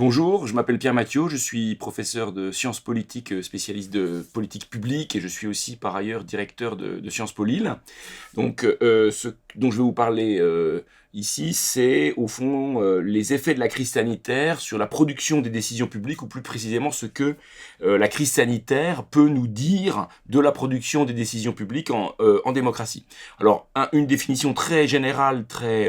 Bonjour, je m'appelle Pierre Mathiot, je suis professeur de sciences politiques, spécialiste de politique publique et je suis aussi par ailleurs directeur de Sciences Po Lille. Donc ce dont je vais vous parler ici, c'est au fond les effets de la crise sanitaire sur la production des décisions publiques, ou plus précisément ce que la crise sanitaire peut nous dire de la production des décisions publiques en démocratie. Alors une définition très générale, très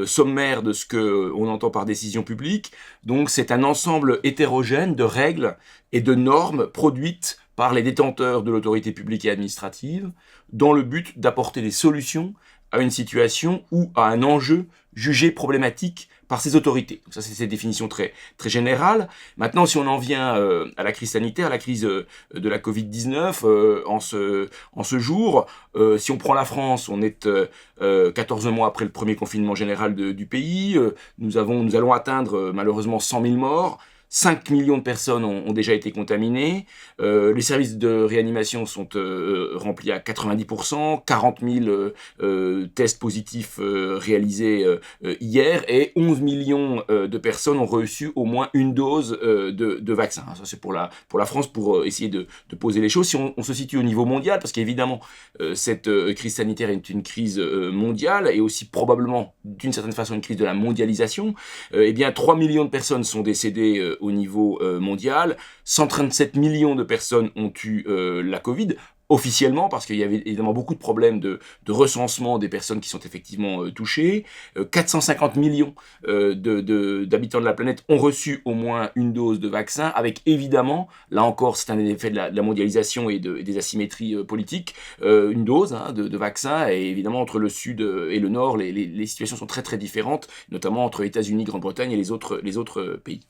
sommaire de ce qu'on entend par décision publique. Donc c'est un ensemble hétérogène de règles et de normes produites par les détenteurs de l'autorité publique et administrative dans le but d'apporter des solutions à une situation ou à un enjeu jugé problématique par ces autorités. Donc ça, c'est cette définition très, très générale. Maintenant, si on en vient à la crise sanitaire, la crise de la Covid-19, en ce jour, si on prend la France, on est 14 mois après le premier confinement général du pays. Nous allons atteindre malheureusement 100 000 morts. 5 millions de personnes ont déjà été contaminées, les services de réanimation sont remplis à 90%, 40 000 tests positifs réalisés hier, et 11 millions de personnes ont reçu au moins une dose de vaccin. Ça c'est pour la France, pour essayer de poser les choses. Si on se situe au niveau mondial, parce qu'évidemment cette crise sanitaire est une crise mondiale, et aussi probablement d'une certaine façon une crise de la mondialisation, eh bien 3 millions de personnes sont décédées au niveau mondial, 137 millions de personnes ont eu la Covid, officiellement, parce qu'il y avait évidemment beaucoup de problèmes de recensement des personnes qui sont effectivement touchées. 450 millions d'habitants de la planète ont reçu au moins une dose de vaccin, avec évidemment, là encore c'est un effet de la mondialisation et des asymétries politiques, une dose de vaccin, et évidemment entre le sud et le nord, les situations sont très très différentes, notamment entre États-Unis, Grande-Bretagne et les autres pays.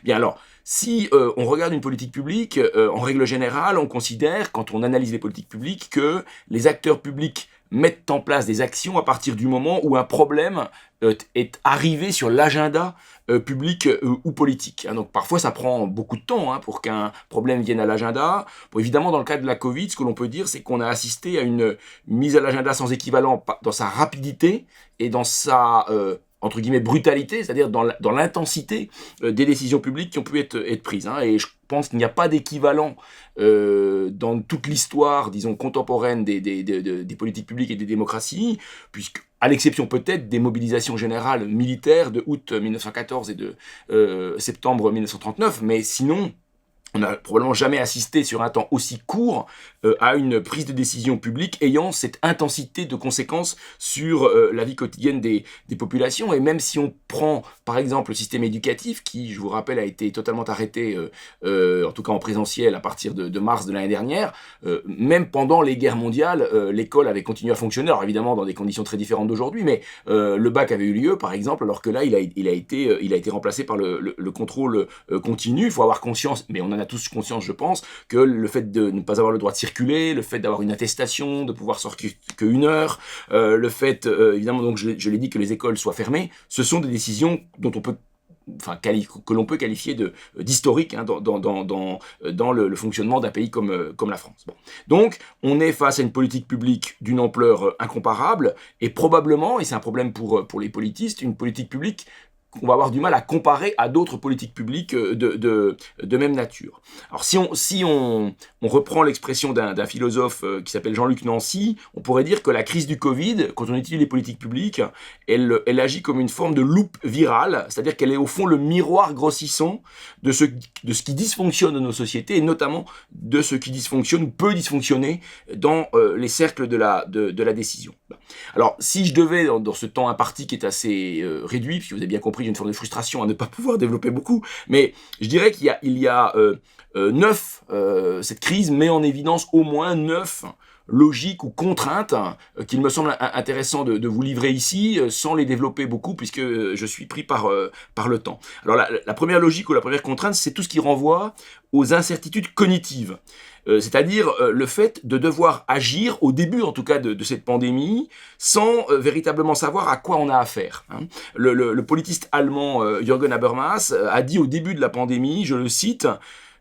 Bien alors, si on regarde une politique publique, en règle générale, on considère, quand on analyse les politiques publiques, que les acteurs publics mettent en place des actions à partir du moment où un problème est arrivé sur l'agenda public ou politique. Donc parfois ça prend beaucoup de temps pour qu'un problème vienne à l'agenda. Bon, évidemment, dans le cas de la Covid, ce que l'on peut dire, c'est qu'on a assisté à une mise à l'agenda sans équivalent dans sa rapidité et dans sa entre guillemets brutalité, c'est-à-dire dans l'intensité des décisions publiques qui ont pu être prises. Et je pense qu'il n'y a pas d'équivalent dans toute l'histoire, disons, contemporaine des politiques publiques et des démocraties, puisque, à l'exception peut-être des mobilisations générales militaires de août 1914 et de septembre 1939, mais sinon, on n'a probablement jamais assisté sur un temps aussi court à une prise de décision publique ayant cette intensité de conséquences sur la vie quotidienne des populations. Et même si on prend par exemple le système éducatif, qui, je vous rappelle, a été totalement arrêté, en tout cas en présentiel, à partir de mars de l'année dernière, même pendant les guerres mondiales, l'école avait continué à fonctionner, alors évidemment dans des conditions très différentes d'aujourd'hui, mais le bac avait eu lieu par exemple, alors que là il a été remplacé par le contrôle continu. Il faut avoir conscience, mais on en a tous conscience, je pense, que le fait de ne pas avoir le droit de circuler, le fait d'avoir une attestation, de pouvoir sortir qu'une heure, le fait, évidemment, donc je l'ai dit, que les écoles soient fermées, ce sont des décisions dont on peut, que l'on peut qualifier d'historique dans le fonctionnement d'un pays comme la France. Bon. Donc, on est face à une politique publique d'une ampleur incomparable, et probablement, et c'est un problème pour les politistes, une politique publique qu'on va avoir du mal à comparer à d'autres politiques publiques de même nature. Alors si on reprend l'expression d'un philosophe qui s'appelle Jean-Luc Nancy, on pourrait dire que la crise du Covid, quand on étudie les politiques publiques, elle agit comme une forme de loupe virale, c'est-à-dire qu'elle est au fond le miroir grossissant de ce qui dysfonctionne dans nos sociétés, et notamment de ce qui dysfonctionne ou peut dysfonctionner dans les cercles de la décision. Alors, si je devais, dans ce temps imparti qui est assez réduit, puisque vous avez bien compris, j'ai une forme de frustration à ne pas pouvoir développer beaucoup, mais je dirais qu'il y a 9, cette crise met en évidence au moins 9 logiques ou contraintes qu'il me semble intéressant de vous livrer ici, sans les développer beaucoup, puisque je suis pris par le temps. Alors la première logique ou la première contrainte, c'est tout ce qui renvoie aux incertitudes cognitives. C'est-à-dire le fait de devoir agir, au début en tout cas de cette pandémie, sans véritablement savoir à quoi on a affaire. Le politiste allemand Jürgen Habermas a dit au début de la pandémie, je le cite,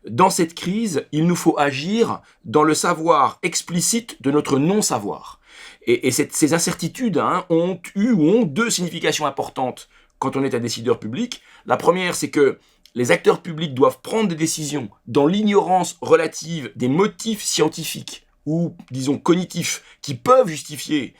« Dans cette crise, il nous faut agir dans le savoir explicite de notre non-savoir ». Et ces incertitudes ont eu ou ont deux significations importantes quand on est un décideur public. La première, c'est que les acteurs publics doivent prendre des décisions dans l'ignorance relative des motifs scientifiques ou, disons, cognitifs qui peuvent justifier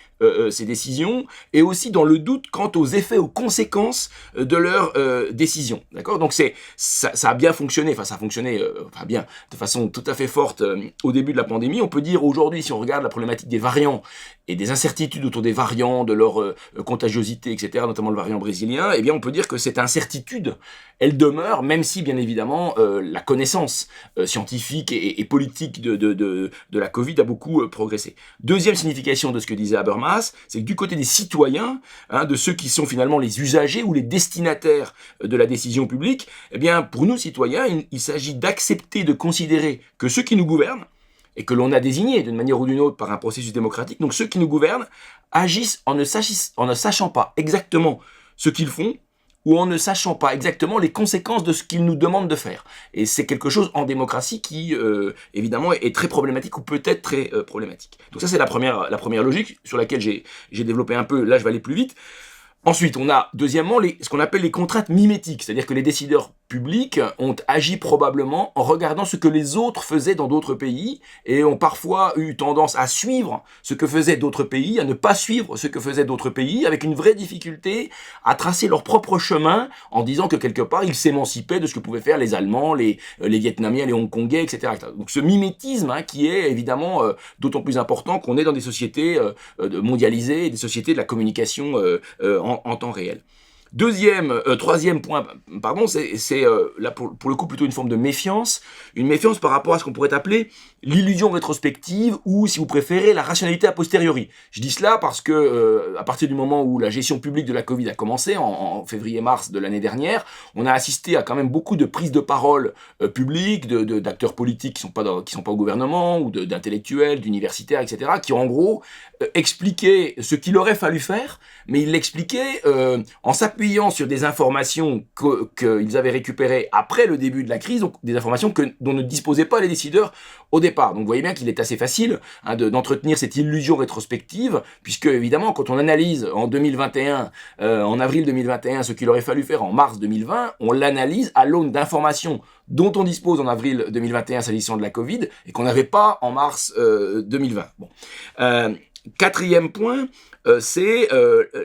ces décisions, et aussi dans le doute quant aux effets, aux conséquences de leurs décisions. D'accord ? Donc ça a bien fonctionné, ça a fonctionné bien, de façon tout à fait forte au début de la pandémie. On peut dire aujourd'hui, si on regarde la problématique des variants et des incertitudes autour des variants, de leur contagiosité, etc., notamment le variant brésilien, eh bien on peut dire que cette incertitude, elle demeure, même si, bien évidemment, la connaissance scientifique et politique de la Covid a beaucoup progressé. Deuxième signification de ce que disait Habermas, c'est que du côté des citoyens, de ceux qui sont finalement les usagers ou les destinataires de la décision publique, eh bien, pour nous citoyens, il s'agit d'accepter de considérer que ceux qui nous gouvernent, et que l'on a désignés d'une manière ou d'une autre par un processus démocratique, donc ceux qui nous gouvernent, agissent en ne sachant pas exactement ce qu'ils font, ou en ne sachant pas exactement les conséquences de ce qu'ils nous demandent de faire. Et c'est quelque chose en démocratie qui, évidemment, est très problématique, ou peut-être très problématique. Donc ça, c'est la première logique sur laquelle j'ai développé un peu. Là, je vais aller plus vite. Ensuite, on a, deuxièmement, ce qu'on appelle les contraintes mimétiques, c'est-à-dire que les décideurs publics ont agi probablement en regardant ce que les autres faisaient dans d'autres pays, et ont parfois eu tendance à suivre ce que faisaient d'autres pays, à ne pas suivre ce que faisaient d'autres pays, avec une vraie difficulté à tracer leur propre chemin, en disant que quelque part, ils s'émancipaient de ce que pouvaient faire les Allemands, les Vietnamiens, les Hongkongais, etc. Donc ce mimétisme, qui est évidemment d'autant plus important qu'on est dans des sociétés mondialisées, des sociétés de la communication en temps réel. Troisième point, pardon, c'est là pour le coup plutôt une forme de méfiance, une méfiance par rapport à ce qu'on pourrait appeler l'illusion rétrospective, ou si vous préférez la rationalité a posteriori. Je dis cela parce que à partir du moment où la gestion publique de la Covid a commencé en février-mars de l'année dernière, on a assisté à quand même beaucoup de prises de parole publiques d'acteurs politiques qui sont pas au gouvernement, ou d'intellectuels, d'universitaires, etc., qui ont en gros expliqué ce qu'il aurait fallu faire, mais ils l'expliquaient en s'appuyant sur des informations qu'ils avaient récupérées après le début de la crise, donc des informations dont ne disposaient pas les décideurs au départ. Donc vous voyez bien qu'il est assez facile d'entretenir cette illusion rétrospective, puisque évidemment quand on analyse en 2021, en avril 2021, ce qu'il aurait fallu faire en mars 2020, on l'analyse à l'aune d'informations dont on dispose en avril 2021 s'agissant de la Covid, et qu'on n'avait pas en mars 2020. Bon. Quatrième point, c'est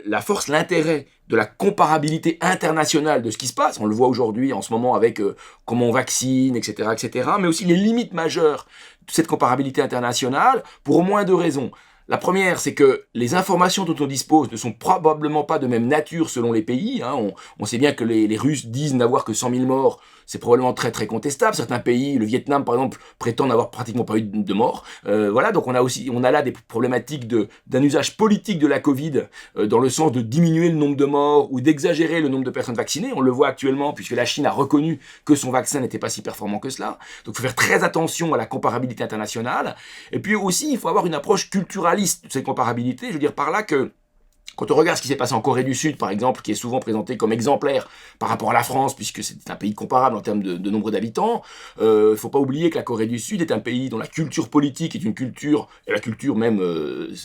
la force, l'intérêt de la comparabilité internationale de ce qui se passe. On le voit aujourd'hui en ce moment avec comment on vaccine, etc., etc., mais aussi les limites majeures de cette comparabilité internationale pour au moins deux raisons. La première, c'est que les informations dont on dispose ne sont probablement pas de même nature selon les pays. On sait bien que les Russes disent n'avoir que 100 000 morts. C'est probablement très très contestable. Certains pays, le Vietnam par exemple, prétend n'avoir pratiquement pas eu de morts. Voilà, donc on a là des problématiques d'un usage politique de la Covid dans le sens de diminuer le nombre de morts ou d'exagérer le nombre de personnes vaccinées. On le voit actuellement puisque la Chine a reconnu que son vaccin n'était pas si performant que cela. Donc il faut faire très attention à la comparabilité internationale. Et puis aussi, il faut avoir une approche culturaliste de cette comparabilité. Je veux dire par là que quand on regarde ce qui s'est passé en Corée du Sud, par exemple, qui est souvent présenté comme exemplaire par rapport à la France, puisque c'est un pays comparable en termes de nombre d'habitants, il faut pas oublier que la Corée du Sud est un pays dont la culture politique est une culture, et la culture même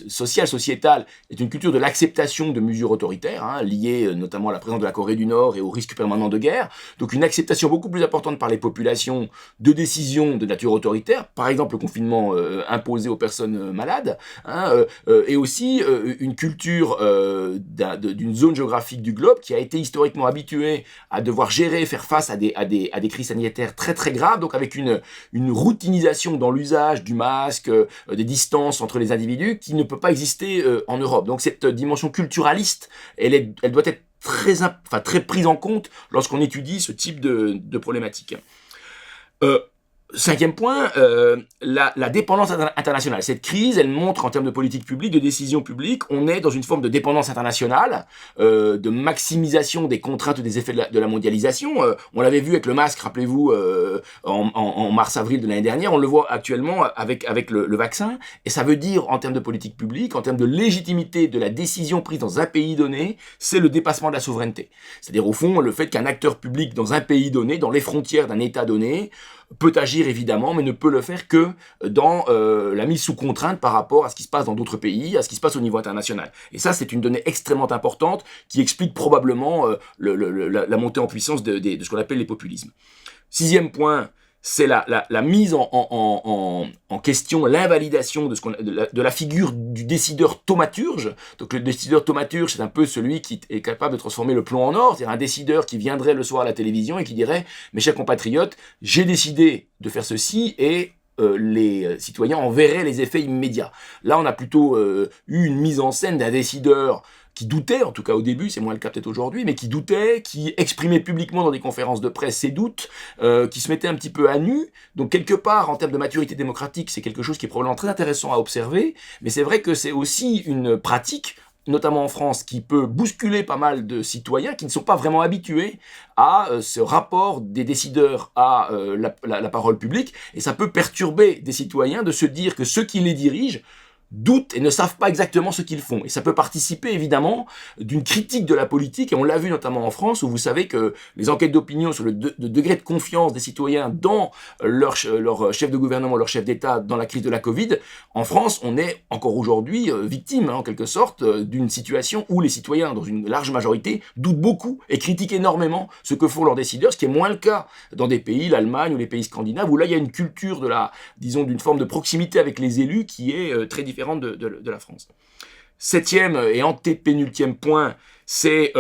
sociétale, est une culture de l'acceptation de mesures autoritaires, liées notamment à la présence de la Corée du Nord et au risque permanent de guerre. Donc une acceptation beaucoup plus importante par les populations de décisions de nature autoritaire, par exemple le confinement imposé aux personnes malades, et aussi une culture d'une zone géographique du globe qui a été historiquement habituée à devoir gérer, faire face à des crises sanitaires très très graves, donc avec une routinisation dans l'usage du masque, des distances entre les individus qui ne peut pas exister en Europe. Donc cette dimension culturaliste, elle doit être très prise en compte lorsqu'on étudie ce type de problématique. Cinquième point, la dépendance internationale. Cette crise, elle montre en termes de politique publique, de décision publique, on est dans une forme de dépendance internationale, de maximisation des contraintes des effets de la mondialisation. On l'avait vu avec le masque, rappelez-vous, en mars-avril de l'année dernière, on le voit actuellement avec le vaccin, et ça veut dire en termes de politique publique, en termes de légitimité de la décision prise dans un pays donné, c'est le dépassement de la souveraineté. C'est-à-dire au fond le fait qu'un acteur public dans un pays donné, dans les frontières d'un État donné, peut agir évidemment, mais ne peut le faire que dans la mise sous contrainte par rapport à ce qui se passe dans d'autres pays, à ce qui se passe au niveau international. Et ça, c'est une donnée extrêmement importante qui explique probablement la montée en puissance de ce qu'on appelle les populismes. Sixième point, c'est la mise en question, l'invalidation de la figure du décideur thaumaturge. Donc le décideur thaumaturge, c'est un peu celui qui est capable de transformer le plomb en or, c'est-à-dire un décideur qui viendrait le soir à la télévision et qui dirait « Mes chers compatriotes, j'ai décidé de faire ceci et les citoyens en verraient les effets immédiats. » Là, on a plutôt eu une mise en scène d'un décideur qui doutait, en tout cas au début, c'est moins le cas peut-être aujourd'hui, mais qui doutait, qui exprimait publiquement dans des conférences de presse ses doutes, qui se mettait un petit peu à nu. Donc quelque part, en termes de maturité démocratique, c'est quelque chose qui est probablement très intéressant à observer, mais c'est vrai que c'est aussi une pratique, notamment en France, qui peut bousculer pas mal de citoyens qui ne sont pas vraiment habitués à ce rapport des décideurs à la parole publique, et ça peut perturber des citoyens de se dire que ceux qui les dirigent doutent et ne savent pas exactement ce qu'ils font. Et ça peut participer évidemment d'une critique de la politique, et on l'a vu notamment en France, où vous savez que les enquêtes d'opinion sur le degré de confiance des citoyens dans leur chef de gouvernement, leur chef d'État dans la crise de la Covid, en France, on est encore aujourd'hui victime, en quelque sorte, d'une situation où les citoyens, dans une large majorité, doutent beaucoup et critiquent énormément ce que font leurs décideurs, ce qui est moins le cas dans des pays, l'Allemagne ou les pays scandinaves, où là, il y a une culture disons, d'une forme de proximité avec les élus qui est très différente de la France. Septième et antépénultième point, c'est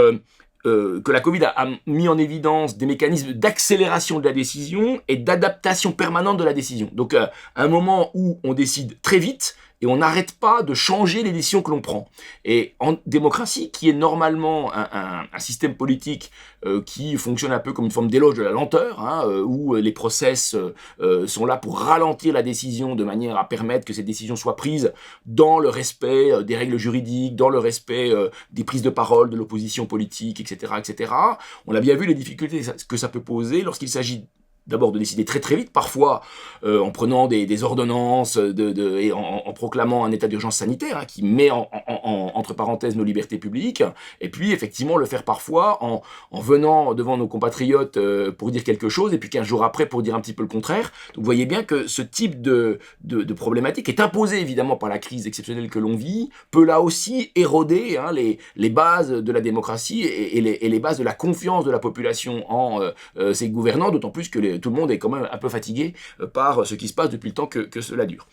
que la Covid a mis en évidence des mécanismes d'accélération de la décision et d'adaptation permanente de la décision. Donc, un moment où on décide très vite, et on n'arrête pas de changer les décisions que l'on prend. Et en démocratie, qui est normalement un système politique qui fonctionne un peu comme une forme d'éloge de la lenteur, où les process sont là pour ralentir la décision de manière à permettre que cette décision soit prise dans le respect des règles juridiques, dans le respect des prises de parole de l'opposition politique, etc., etc. On a bien vu les difficultés que ça peut poser lorsqu'il s'agit d'abord de décider très très vite, parfois en prenant des ordonnances et en proclamant un état d'urgence sanitaire qui met entre parenthèses nos libertés publiques, et puis effectivement le faire parfois en venant devant nos compatriotes pour dire quelque chose, et puis 15 jours après pour dire un petit peu le contraire. Donc vous voyez bien que ce type de problématique est imposé évidemment par la crise exceptionnelle que l'on vit, peut là aussi éroder les bases de la démocratie et les bases de la confiance de la population en ses gouvernants, d'autant plus que tout le monde est quand même un peu fatigué par ce qui se passe depuis le temps que cela dure.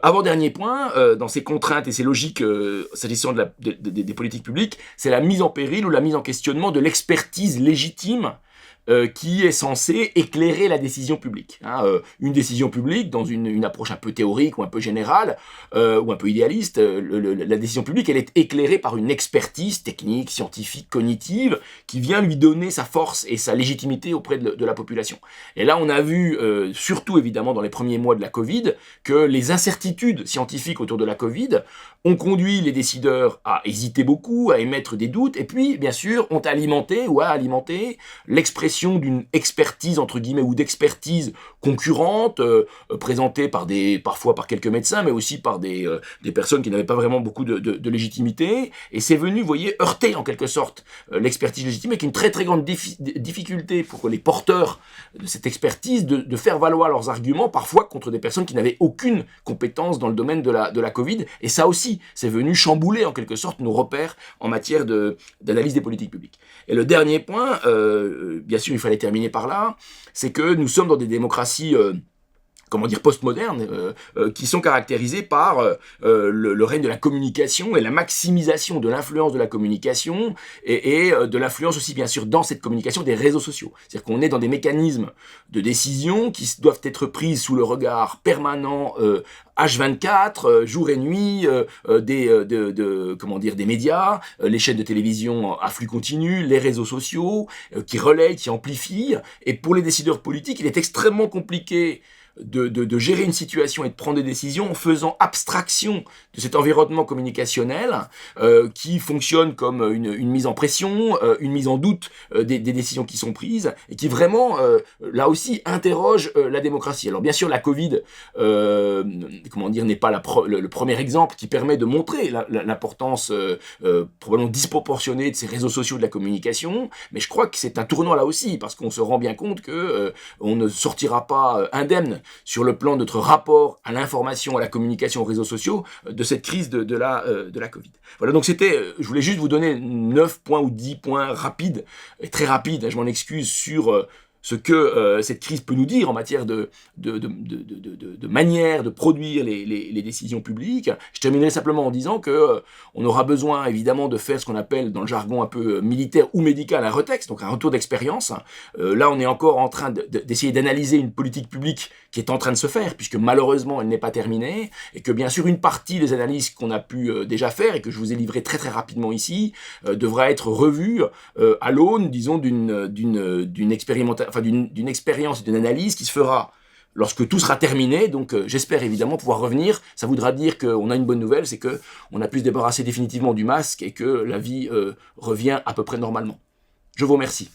Avant-dernier point, dans ces contraintes et ces logiques s'agissant des politiques publiques, c'est la mise en péril ou la mise en questionnement de l'expertise légitime qui est censée éclairer la décision publique. Une décision publique, dans une approche un peu théorique ou un peu générale, ou un peu idéaliste, la décision publique, elle est éclairée par une expertise technique, scientifique, cognitive, qui vient lui donner sa force et sa légitimité auprès de la population. Et là, on a vu, surtout évidemment dans les premiers mois de la Covid, que les incertitudes scientifiques autour de la Covid ont conduit les décideurs à hésiter beaucoup, à émettre des doutes, et puis, bien sûr, ont alimenté ou a alimenté l'expression d'une expertise, entre guillemets, ou d'expertise concurrente, présentée parfois par quelques médecins, mais aussi par des personnes qui n'avaient pas vraiment beaucoup de légitimité, et c'est venu, vous voyez, heurter en quelque sorte l'expertise légitime, avec une très très grande difficulté pour les porteurs de cette expertise de faire valoir leurs arguments, parfois contre des personnes qui n'avaient aucune compétence dans le domaine de la Covid, et ça aussi, c'est venu chambouler en quelque sorte nos repères en matière d'analyse des politiques publiques. Et le dernier point, bien sûr il fallait terminer par là, c'est que nous sommes dans des démocraties postmodernes, qui sont caractérisées par le règne de la communication et la maximisation de l'influence de la communication et de l'influence aussi, bien sûr, dans cette communication des réseaux sociaux. C'est-à-dire qu'on est dans des mécanismes de décision qui doivent être prises sous le regard permanent H24, jour et nuit, des médias, les chaînes de télévision à flux continu, les réseaux sociaux, qui relayent, qui amplifient. Et pour les décideurs politiques, il est extrêmement compliqué de gérer une situation et de prendre des décisions en faisant abstraction de cet environnement communicationnel qui fonctionne comme une mise en pression, une mise en doute des décisions qui sont prises, et qui vraiment, là aussi, interroge la démocratie. Alors bien sûr, la Covid, comment dire, n'est pas le premier exemple qui permet de montrer l'importance probablement disproportionnée de ces réseaux sociaux de la communication, mais je crois que c'est un tournant là aussi, parce qu'on se rend bien compte que on ne sortira pas indemne sur le plan de notre rapport à l'information, à la communication, aux réseaux sociaux, de cette crise de la Covid. Voilà, donc je voulais juste vous donner 9 points ou 10 points rapides, et très rapides, je m'en excuse, sur ce que cette crise peut nous dire en matière de manière de produire les décisions publiques. Je terminerai simplement en disant que on aura besoin évidemment de faire ce qu'on appelle dans le jargon un peu militaire ou médical un retexte, donc un retour d'expérience. Là on est encore en train d'essayer d'analyser une politique publique qui est en train de se faire, puisque malheureusement elle n'est pas terminée, et que bien sûr une partie des analyses qu'on a pu déjà faire, et que je vous ai livré très très rapidement ici, devra être revue à l'aune, disons, d'une expérimentation, enfin d'une expérience et d'une analyse qui se fera lorsque tout sera terminé. Donc j'espère évidemment pouvoir revenir. Ça voudra dire qu'on a une bonne nouvelle, c'est qu'on a pu se débarrasser définitivement du masque et que la vie revient à peu près normalement. Je vous remercie.